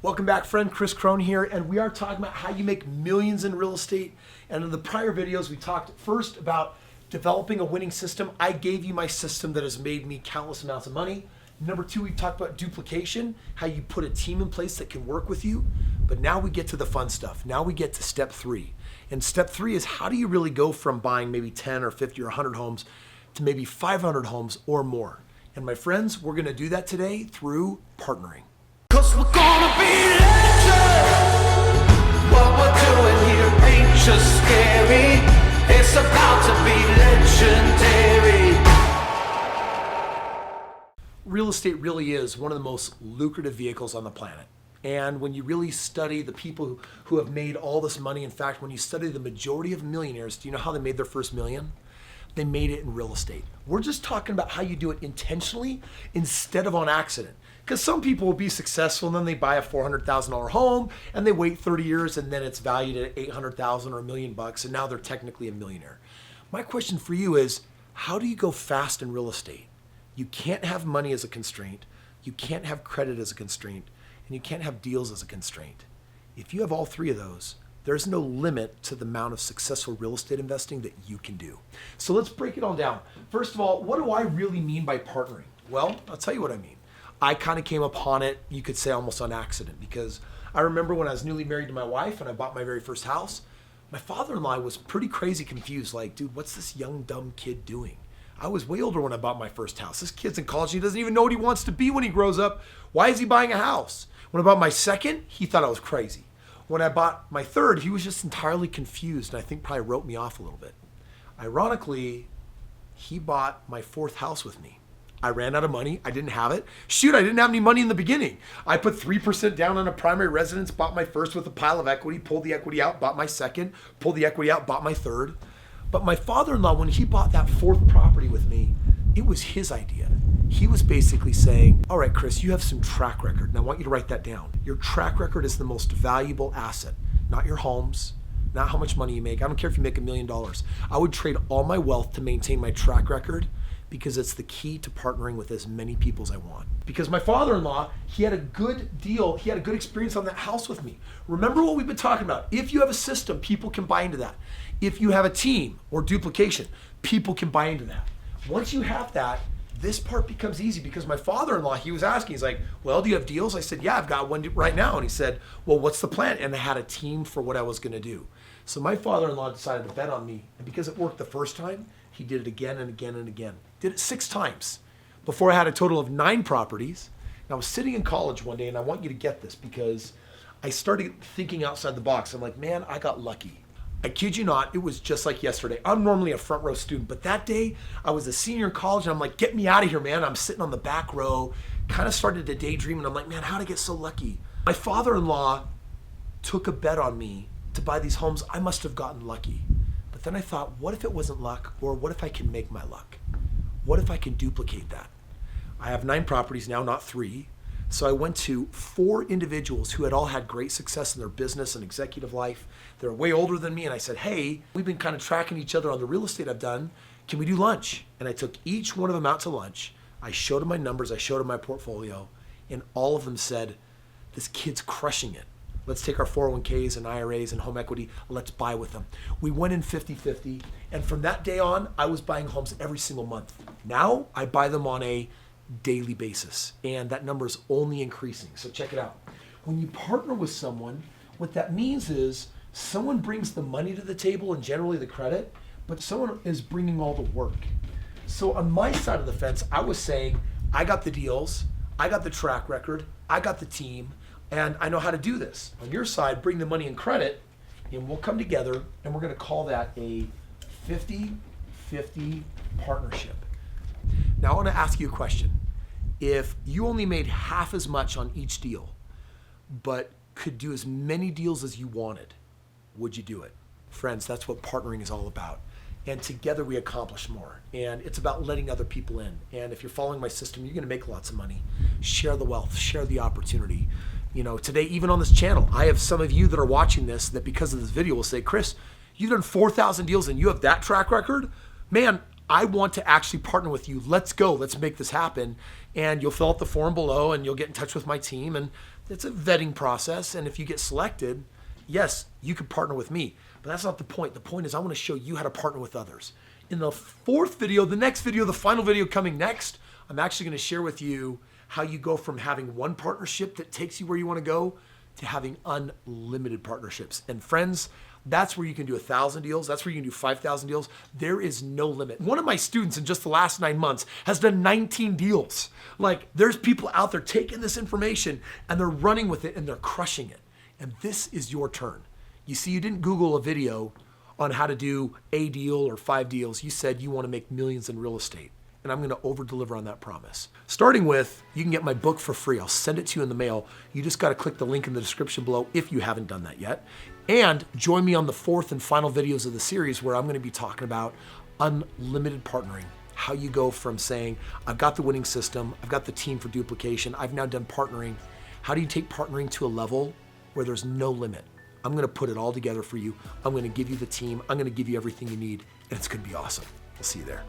Welcome back, friend. Kris Krohn here, and we are talking about how you make millions in real estate. And in the prior videos, we talked first about developing a winning system. I gave you my system that has made me countless amounts of money. Number two, we talked about duplication, how you put a team in place that can work with you. But now we get to the fun stuff. Now we get to step three. And step three is how do you really go from buying maybe 10 or 50 or 100 homes to maybe 500 homes or more. And my friends, we're gonna do that today through partnering. 'Cause we're gonna be legends. What we're doing here ain't just scary. It's about to be legendary. Real estate really is one of the most lucrative vehicles on the planet. And when you really study the people who have made all this money, in fact, when you study the majority of millionaires, do you know how they made their first million? They made it in real estate. We're just talking about how you do it intentionally instead of on accident. Because some people will be successful and then they buy a $400,000 home and they wait 30 years and then it's valued at $800,000 or $1 million and now they're technically a millionaire. My question for you is, how do you go fast in real estate? You can't have money as a constraint, you can't have credit as a constraint, and you can't have deals as a constraint. If you have all three of those, there's no limit to the amount of successful real estate investing that you can do. So let's break it all down. First of all, what do I really mean by partnering? Well, I'll tell you what I mean. I kind of came upon it, you could say almost on accident, because I remember when I was newly married to my wife and I bought my very first house, my father-in-law was pretty crazy confused, like, dude, what's this young, dumb kid doing? I was way older when I bought my first house. This kid's in college, he doesn't even know what he wants to be when he grows up. Why is he buying a house? When I bought my second, he thought I was crazy. When I bought my third, he was just entirely confused and I think probably wrote me off a little bit. Ironically, he bought my fourth house with me. I ran out of money, I didn't have it. Shoot, I didn't have any money in the beginning. I put 3% down on a primary residence, bought my first with a pile of equity, pulled the equity out, bought my second, pulled the equity out, bought my third. But my father-in-law, when he bought that fourth property with me, it was his idea. He was basically saying, all right, Kris, you have some track record, and I want you to write that down. Your track record is the most valuable asset, not your homes, not how much money you make. I don't care if you make $1 million. I would trade all my wealth to maintain my track record because it's the key to partnering with as many people as I want. Because my father-in-law, he had a good deal, he had a good experience on that house with me. Remember what we've been talking about. If you have a system, people can buy into that. If you have a team or duplication, people can buy into that. Once you have that, this part becomes easy because my father-in-law, he was asking, he's like, well, do you have deals? I said, yeah, I've got one right now. And he said, well, what's the plan? And I had a team for what I was gonna do. So my father-in-law decided to bet on me. And because it worked the first time, he did it again and again and again. Did it 6 times before I had a total of 9 properties. And I was sitting in college one day, and I want you to get this because I started thinking outside the box. I'm like, man, I got lucky. I kid you not, it was just like yesterday. I'm normally a front row student, but that day I was a senior in college and I'm like, get me out of here, man. I'm sitting on the back row, kind of started to daydream and I'm like, man, how'd I get so lucky? My father-in-law took a bet on me to buy these homes. I must have gotten lucky. But then I thought, what if it wasn't luck? Or what if I can make my luck? What if I can duplicate that? I have 9 properties now, not 3. So I went to 4 individuals who had all had great success in their business and executive life. They're way older than me. And I said, hey, we've been kind of tracking each other on the real estate I've done. Can we do lunch? And I took each one of them out to lunch. I showed them my numbers. I showed them my portfolio. And all of them said, this kid's crushing it. Let's take our 401ks and IRAs and home equity. Let's buy with them. We went in 50-50. And from that day on, I was buying homes every single month. Now I buy them on a daily basis, and that number is only increasing. So check it out. When you partner with someone, what that means is someone brings the money to the table and generally the credit, but someone is bringing all the work. So on my side of the fence, I was saying, I got the deals, I got the track record, I got the team, and I know how to do this. On your side, bring the money and credit, and we'll come together, and we're gonna call that a 50-50 partnership. Now I want to ask you a question. If you only made half as much on each deal, but could do as many deals as you wanted, would you do it? Friends, that's what partnering is all about. And together we accomplish more. And it's about letting other people in. And if you're following my system, you're gonna make lots of money. Share the wealth, share the opportunity. You know, today, even on this channel, I have some of you that are watching this that because of this video will say, Kris, you've done 4,000 deals and you have that track record? Man, I want to actually partner with you. Let's go. Let's make this happen. And you'll fill out the form below and you'll get in touch with my team and It's a vetting process, and if you get selected, yes, you could partner with me, but that's not the point. The point is I want to show you how to partner with others. In the fourth video, the next video, the final video coming next, I'm actually going to share with you how you go from having one partnership that takes you where you want to go to having unlimited partnerships. And friends, that's where you can do 1,000 deals. That's where you can do 5,000 deals. There is no limit. One of my students in just the last 9 months has done 19 deals. Like, there's people out there taking this information and they're running with it and they're crushing it. And this is your turn. You see, you didn't Google a video on how to do a deal or 5 deals. You said you want to make millions in real estate. And I'm going to over deliver on that promise. Starting with, you can get my book for free. I'll send it to you in the mail. You just got to click the link in the description below if you haven't done that yet. And join me on the 4th and final videos of the series where I'm going to be talking about unlimited partnering. How you go from saying, I've got the winning system, I've got the team for duplication, I've now done partnering. How do you take partnering to a level where there's no limit? I'm going to put it all together for you. I'm going to give you the team. I'm going to give you everything you need, and it's going to be awesome. I'll see you there.